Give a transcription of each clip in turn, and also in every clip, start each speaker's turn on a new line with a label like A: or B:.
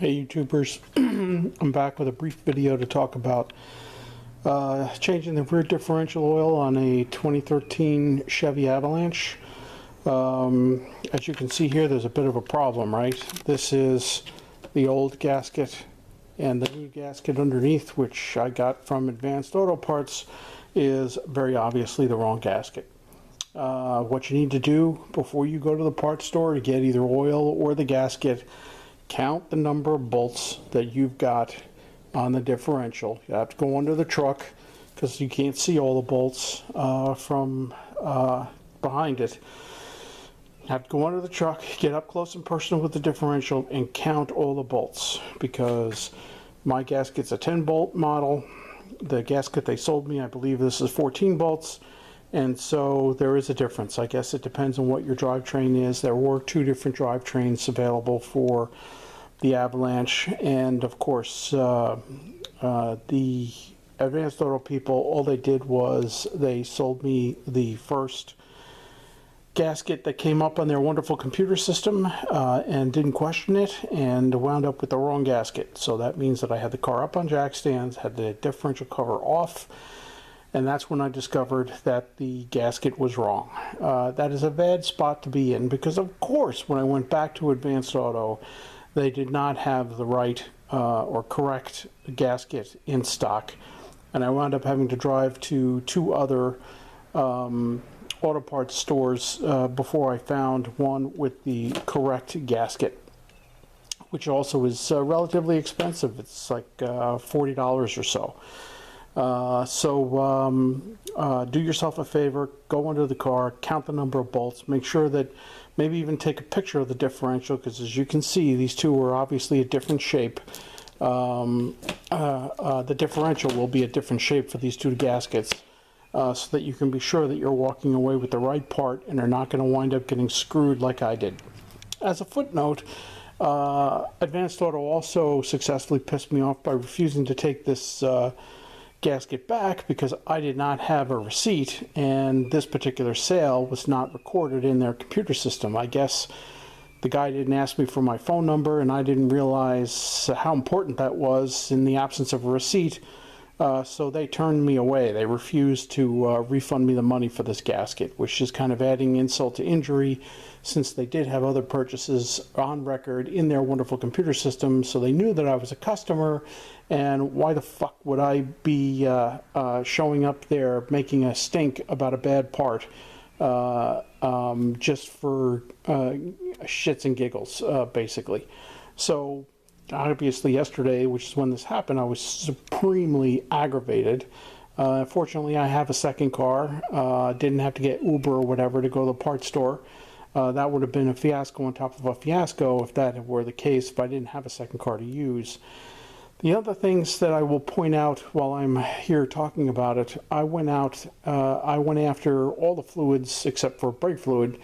A: Hey YouTubers, I'm back with a brief video to talk about changing the rear differential oil on a 2013 Chevy Avalanche. As you can see here, there's a bit of a problem, right? This is the old gasket, and the new gasket underneath, which I got from Advanced Auto Parts, is very obviously the wrong gasket. What you need to do before you go to the parts store to get either oil or the gasket, count the number of bolts that you've got on the differential. You have to go under the truck because you can't see all the bolts from behind it. You have to go under the truck, get up close and personal with the differential, and count all the bolts, because my gasket's a 10 bolt model. The gasket they sold me, I believe this is 14 bolts, and so there is a difference. I guess it depends on what your drivetrain is. There were two different drivetrains available for the Avalanche, and of course the Advanced Auto people, all they did was they sold me the first gasket that came up on their wonderful computer system and didn't question it, and wound up with the wrong gasket. So that means that I had the car up on jack stands, had the differential cover off, and that's when I discovered that the gasket was wrong. That is a bad spot to be in, because of course when I went back to Advanced Auto, they did not have the right or correct gasket in stock, and I wound up having to drive to two other auto parts stores before I found one with the correct gasket, which also is relatively expensive. It's like $40 or so. Do yourself a favor, go under the car, count the number of bolts, make sure that, maybe even take a picture of the differential, because as you can see, these two are obviously a different shape. The differential will be a different shape for these two gaskets, so that you can be sure that you're walking away with the right part and are not going to wind up getting screwed like I did. As a footnote, Advanced Auto also successfully pissed me off by refusing to take this gasket back because I did not have a receipt, and this particular sale was not recorded in their computer system. I guess the guy didn't ask me for my phone number, and I didn't realize how important that was in the absence of a receipt, so they turned me away. They refused to refund me the money for this gasket, which is kind of adding insult to injury, since they did have other purchases on record in their wonderful computer system, so they knew that I was a customer. And why the fuck would I be showing up there making a stink about a bad part just for shits and giggles, basically. So obviously yesterday, which is when this happened, I was supremely aggravated. Fortunately, I have a second car. Didn't have to get Uber or whatever to go to the parts store. That would have been a fiasco on top of a fiasco if that were the case, if I didn't have a second car to use. The other things that I will point out while I'm here talking about it, I went after all the fluids except for brake fluid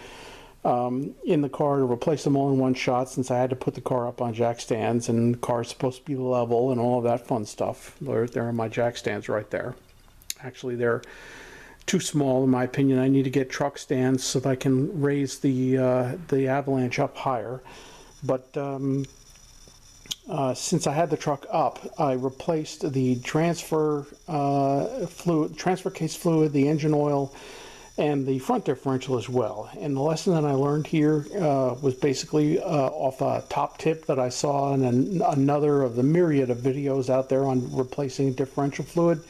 A: in the car to replace them all in one shot, since I had to put the car up on jack stands, and the car's supposed to be level and all of that fun stuff. There are my jack stands right there. Actually, they're too small in my opinion. I need to get truck stands so that I can raise the Avalanche up higher. But since I had the truck up, I replaced the transfer case fluid, the engine oil, and the front differential as well. And the lesson that I learned here was basically off a top tip that I saw in another of the myriad of videos out there on replacing differential fluid,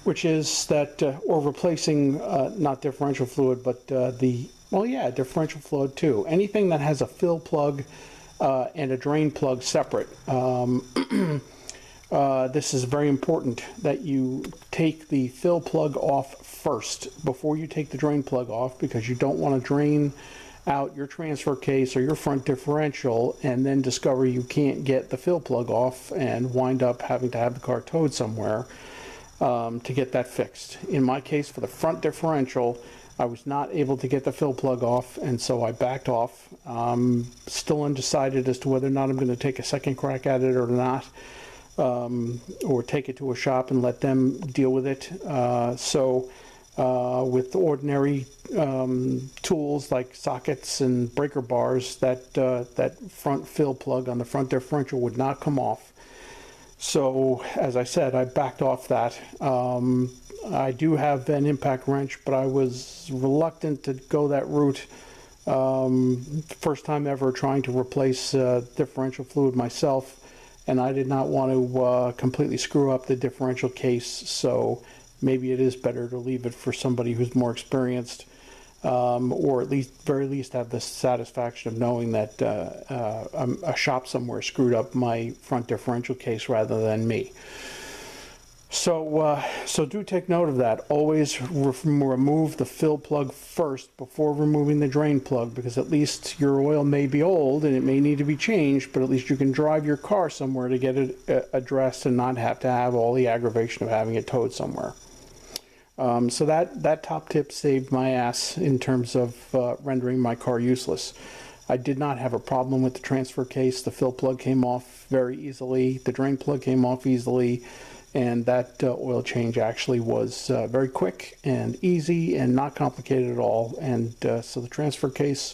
A: which is that, or replacing not differential fluid, but differential fluid too. Anything that has a fill plug and a drain plug separate. This is very important that you take the fill plug off first before you take the drain plug off, because you don't want to drain out your transfer case or your front differential and then discover you can't get the fill plug off and wind up having to have the car towed somewhere to get that fixed. In my case, for the front differential, I was not able to get the fill plug off, and so I backed off. Still undecided as to whether or not I'm going to take a second crack at it or not, or take it to a shop and let them deal with it. with ordinary tools like sockets and breaker bars, that front fill plug on the front differential would not come off. So as I said, I backed off that. I do have an impact wrench, but I was reluctant to go that route. First time ever trying to replace differential fluid myself, and I did not want to completely screw up the differential case, so maybe it is better to leave it for somebody who's more experienced, or at least, very least, have the satisfaction of knowing that a shop somewhere screwed up my front differential case rather than me. So, so do take note of that. Always remove the fill plug first before removing the drain plug, because at least your oil may be old and it may need to be changed, but at least you can drive your car somewhere to get it addressed and not have to have all the aggravation of having it towed somewhere. So that top tip saved my ass in terms of rendering my car useless. I did not have a problem with the transfer case. The fill plug came off very easily. The drain plug came off easily. And that oil change actually was very quick and easy and not complicated at all. And so the transfer case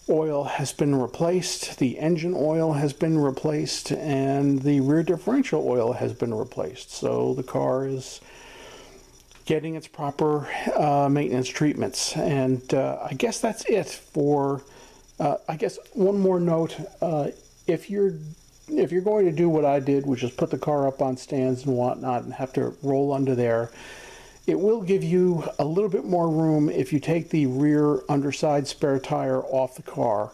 A: oil has been replaced, the engine oil has been replaced, and the rear differential oil has been replaced. So the car is getting its proper maintenance treatments. And I guess that's it for, I guess one more note, if you're going to do what I did, which is put the car up on stands and whatnot and have to roll under there, it will give you a little bit more room if you take the rear underside spare tire off the car.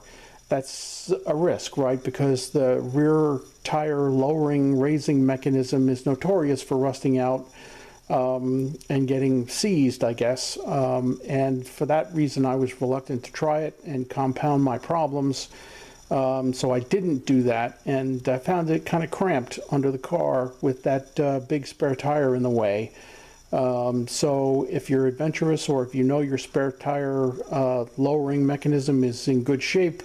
A: That's a risk, right? Because the rear tire lowering, raising mechanism is notorious for rusting out and getting seized, I guess. And for that reason, I was reluctant to try it and compound my problems. So I didn't do that, and I found it kind of cramped under the car with that big spare tire in the way. So if you're adventurous, or if you know your spare tire lowering mechanism is in good shape,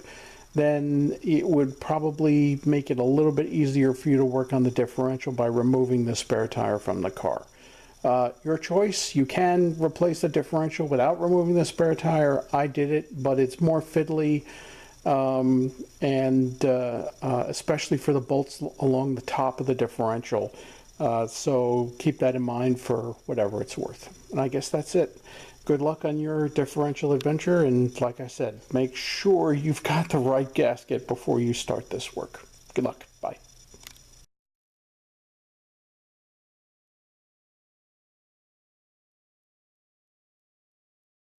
A: then it would probably make it a little bit easier for you to work on the differential by removing the spare tire from the car. Your choice. You can replace the differential without removing the spare tire. I did it, but it's more fiddly. Especially for the bolts along the top of the differential. So keep that in mind for whatever it's worth. And I guess that's it. Good luck on your differential adventure, and like I said, make sure you've got the right gasket before you start this work. Good luck. Bye.